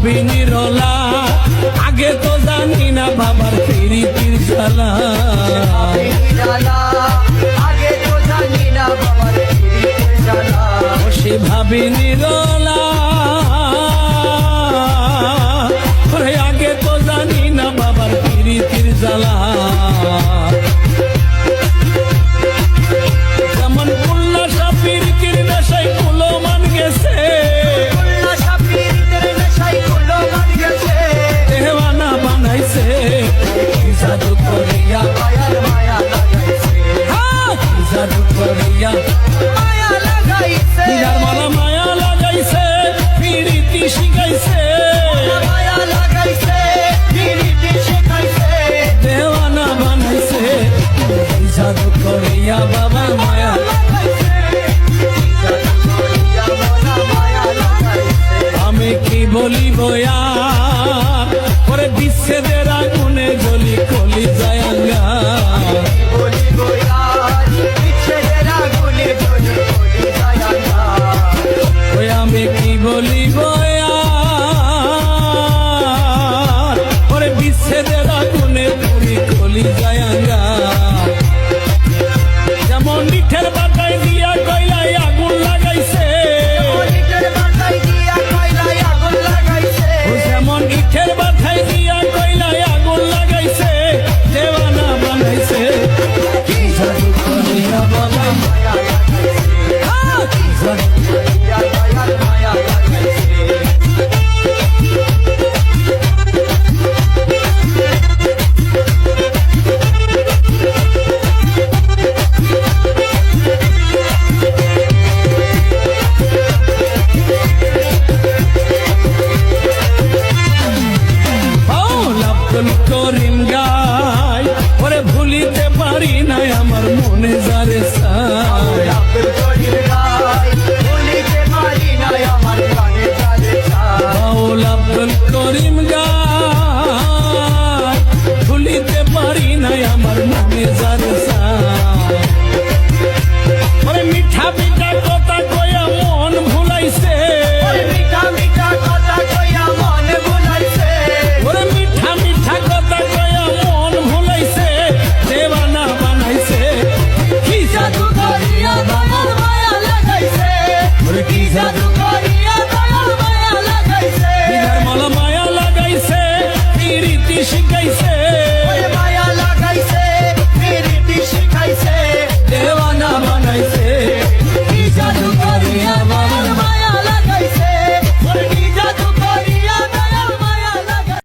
ভাবি নিরলা আগে তো জানি না বাবার প্রীতির জ্বালা সে ভাবি নিরলা আগে তো জানি না বাবার প্রীতির জ্বালা যেমন কুল্লা সাপির নেশাই কুলো মান গেছে দেওয়ানা বানাইছে জাদু করিয়া জাদু করিয়া মায়া লাগাইছে প্রীতি শিখাইছে দেওয়ানা বানাইছে জাদু করিয়া বাবা মায়া আমি কি বলিব আর পরে বিচ্ছেদের আগুনে জ্বলি কলি যায়ঙ্গা আমি কি বলিব আর পরে বিচ্ছেদের আগুনে পুরি কলি যায়ঙ্গা যেমন নিঠের বাটায় দিয়া কয়লায় আগুন লাগাইছে যেমন ইটের বাটায় দিয়া কয়লায় আগুন লাগাইছে দেওয়ানা বানাইছে জাদু করিয়া বাবা করিম গাই ওরে ভুলিতে পারি নাই আমার মনে যারে চাই বাউল আব্দুল করিম গাই